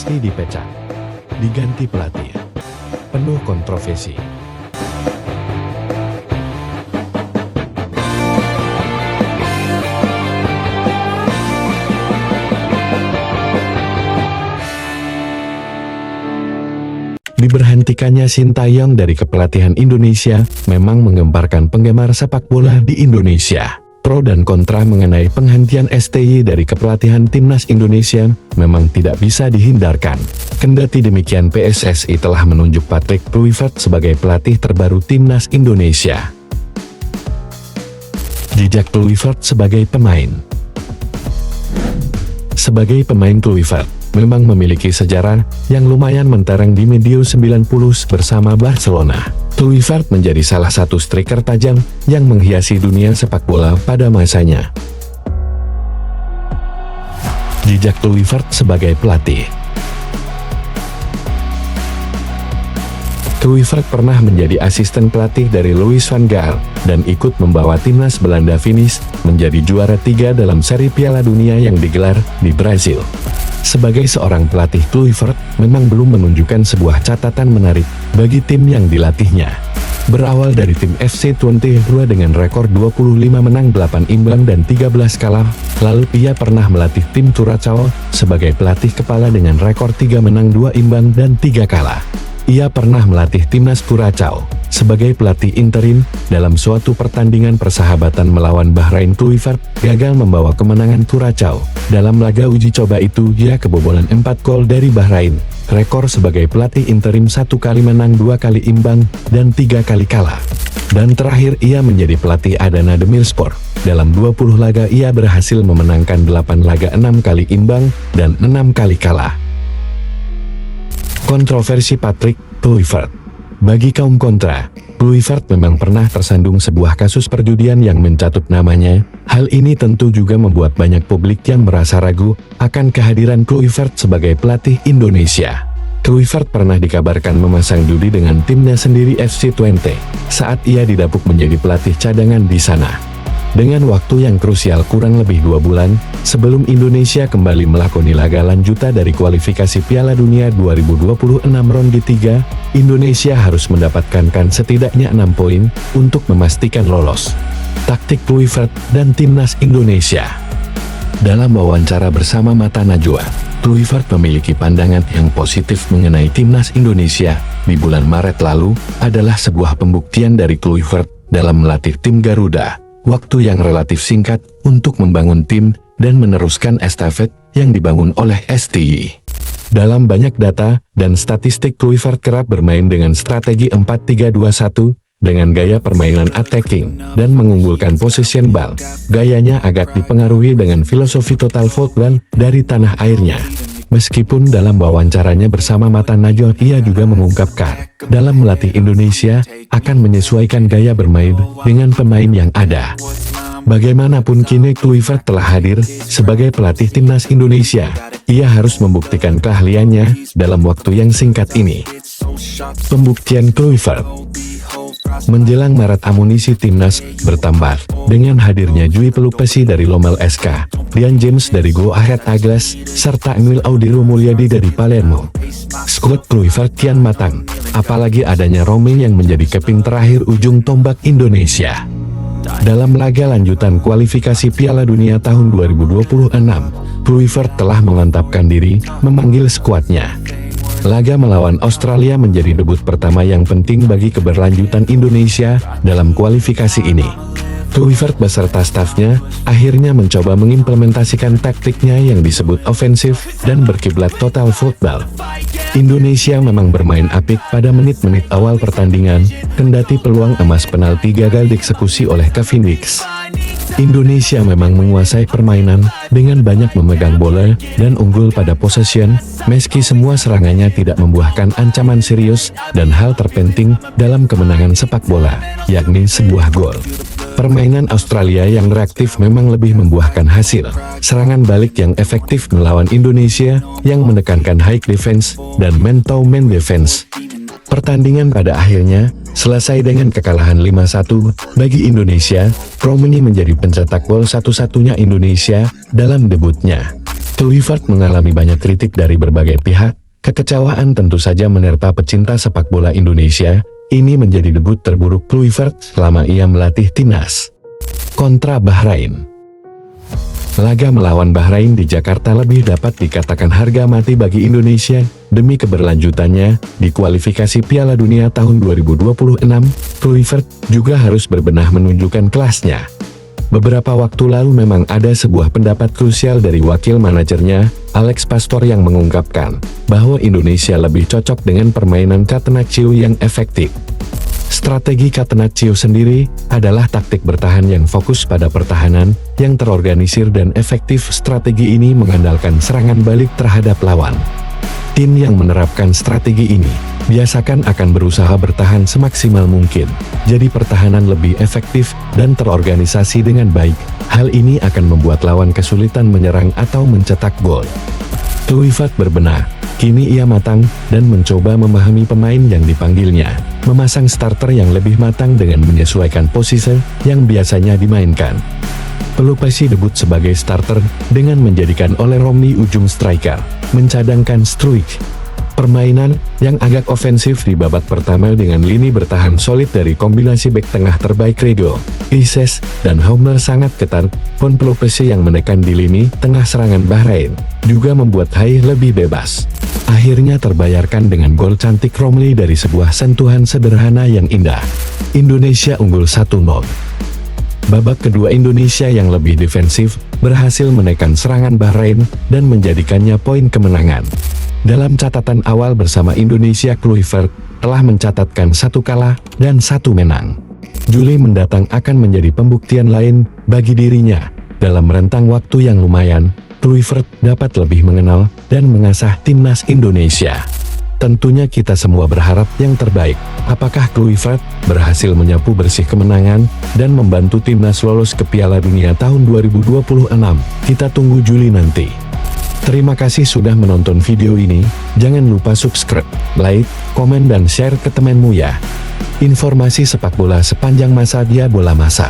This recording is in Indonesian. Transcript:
PSSI dipecat, diganti pelatih, penuh kontroversi. Diberhentikannya Sintayong dari kepelatihan Indonesia memang menggemparkan penggemar sepak bola di Indonesia. Pro dan kontra mengenai penghentian STY dari kepelatihan Timnas Indonesia memang tidak bisa dihindarkan. Kendati demikian, PSSI telah menunjuk Patrick Kluivert sebagai pelatih terbaru Timnas Indonesia. Jejak Kluivert sebagai pemain. Sebagai pemain, Kluivert memang memiliki sejarah yang lumayan mentereng di medio 90 bersama Barcelona. Kluivert menjadi salah satu striker tajam yang menghiasi dunia sepak bola pada masanya. Jejak Kluivert sebagai pelatih. Kluivert pernah menjadi asisten pelatih dari Louis van Gaal dan ikut membawa timnas Belanda finish menjadi juara 3 dalam seri Piala Dunia yang digelar di Brasil. Sebagai seorang pelatih, Kluivert memang belum menunjukkan sebuah catatan menarik bagi tim yang dilatihnya. Berawal dari tim FC Twente dengan rekor 25 menang 8 imbang dan 13 kalah, lalu ia pernah melatih tim Curaçao sebagai pelatih kepala dengan rekor 3 menang 2 imbang dan 3 kalah. Ia pernah melatih timnas Curaçao sebagai pelatih interim dalam suatu pertandingan persahabatan melawan Bahrain. Kluivert gagal membawa kemenangan Curaçao. Dalam laga uji coba itu, ia kebobolan 4 gol dari Bahrain. Rekor sebagai pelatih interim 1 kali menang, 2 kali imbang, dan 3 kali kalah. Dan terakhir, ia menjadi pelatih Adana Demirspor. Dalam 20 laga ia berhasil memenangkan 8 laga, 6 kali imbang, dan 6 kali kalah. Kontroversi Patrick Kluivert. Bagi kaum kontra, Kluivert memang pernah tersandung sebuah kasus perjudian yang mencatut namanya. Hal ini tentu juga membuat banyak publik yang merasa ragu akan kehadiran Kluivert sebagai pelatih Indonesia. Kluivert pernah dikabarkan memasang judi dengan timnya sendiri FC Twente saat ia didapuk menjadi pelatih cadangan di sana. Dengan waktu yang krusial kurang lebih 2 bulan sebelum Indonesia kembali melakoni laga lanjutan dari kualifikasi Piala Dunia 2026 ronde 3, Indonesia harus mendapatkan setidaknya 6 poin untuk memastikan lolos. Taktik Kluivert dan Timnas Indonesia. Dalam wawancara bersama Mata Najwa, Kluivert memiliki pandangan yang positif mengenai Timnas Indonesia di bulan Maret lalu adalah sebuah pembuktian dari Kluivert dalam melatih tim Garuda. Waktu yang relatif singkat untuk membangun tim dan meneruskan estafet yang dibangun oleh STY. Dalam banyak data dan statistik, Kluivert kerap bermain dengan strategi 4-3-2-1 dengan gaya permainan attacking dan mengunggulkan possession ball. Gayanya agak dipengaruhi dengan filosofi total football dari tanah airnya. Meskipun dalam wawancaranya bersama Mata Najwa ia juga mengungkapkan, dalam melatih Indonesia akan menyesuaikan gaya bermain dengan pemain yang ada. Bagaimanapun kini Kluivert telah hadir sebagai pelatih Timnas Indonesia, ia harus membuktikan keahliannya dalam waktu yang singkat ini. Pembuktian Kluivert. Menjelang Maret, amunisi Timnas bertambah dengan hadirnya Jui Pelupesi dari Lommel SK, Dian James dari Go Ahead Eagles, serta Emil Audiro Mulyadi dari Palermo. Skuad Kluivert kian matang, apalagi adanya Romain yang menjadi keping terakhir ujung tombak Indonesia. Dalam laga lanjutan kualifikasi Piala Dunia tahun 2026, Kluivert telah mengantapkan diri memanggil skuadnya. Laga melawan Australia menjadi debut pertama yang penting bagi keberlanjutan Indonesia dalam kualifikasi ini. Kluivert beserta stafnya akhirnya mencoba mengimplementasikan taktiknya yang disebut ofensif dan berkiblat total football. Indonesia memang bermain apik pada menit-menit awal pertandingan, kendati peluang emas penalti gagal dieksekusi oleh Kevin Wicks. Indonesia memang menguasai permainan dengan banyak memegang bola dan unggul pada possession, meski semua serangannya tidak membuahkan ancaman serius dan hal terpenting dalam kemenangan sepak bola, yakni sebuah gol. Permainan Australia yang reaktif memang lebih membuahkan hasil. Serangan balik yang efektif melawan Indonesia yang menekankan high defense dan man-to-man defense. Pertandingan pada akhirnya selesai dengan kekalahan 5-1 bagi Indonesia. Romani menjadi pencetak gol satu-satunya Indonesia dalam debutnya. Kluivert mengalami banyak kritik dari berbagai pihak. Kekecewaan tentu saja menerpa pecinta sepak bola Indonesia. Ini menjadi debut terburuk Kluivert selama ia melatih timnas. Kontra Bahrain. Laga melawan Bahrain di Jakarta lebih dapat dikatakan harga mati bagi Indonesia demi keberlanjutannya di kualifikasi Piala Dunia tahun 2026. Kluivert juga harus berbenah menunjukkan kelasnya. Beberapa waktu lalu memang ada sebuah pendapat krusial dari wakil manajernya, Alex Pastor, yang mengungkapkan bahwa Indonesia lebih cocok dengan permainan Catenaccio yang efektif. Strategi Catenaccio sendiri adalah taktik bertahan yang fokus pada pertahanan, yang terorganisir dan efektif. Strategi ini mengandalkan serangan balik terhadap lawan. Tim yang menerapkan strategi ini biasakan akan berusaha bertahan semaksimal mungkin, jadi pertahanan lebih efektif dan terorganisasi dengan baik. Hal ini akan membuat lawan kesulitan menyerang atau mencetak gol. Kluivert berbenah, kini ia matang dan mencoba memahami pemain yang dipanggilnya, memasang starter yang lebih matang dengan menyesuaikan posisi yang biasanya dimainkan. Pelupesi debut sebagai starter dengan menjadikan Ole Romni ujung striker, mencadangkan Struijk. Permainan yang agak ofensif di babak pertama dengan lini bertahan solid dari kombinasi bek tengah terbaik Rego, Ises, dan Homer sangat ketat. Pon Pelupesi yang menekan di lini tengah serangan Bahrain juga membuat Hai lebih bebas. Akhirnya terbayarkan dengan gol cantik Romli dari sebuah sentuhan sederhana yang indah. Indonesia unggul 1-0. Babak kedua Indonesia yang lebih defensif berhasil menekan serangan Bahrain dan menjadikannya poin kemenangan. Dalam catatan awal bersama Indonesia, Kluivert telah mencatatkan 1 kalah dan 1 menang. Juli mendatang akan menjadi pembuktian lain bagi dirinya. Dalam rentang waktu yang lumayan, Kluivert dapat lebih mengenal dan mengasah timnas Indonesia. Tentunya kita semua berharap yang terbaik. Apakah Kluivert berhasil menyapu bersih kemenangan dan membantu timnas lolos ke Piala Dunia tahun 2026? Kita tunggu Juli nanti. Terima kasih sudah menonton video ini. Jangan lupa subscribe, like, komen dan share ke temanmu ya. Informasi sepak bola sepanjang masa dia bola masa.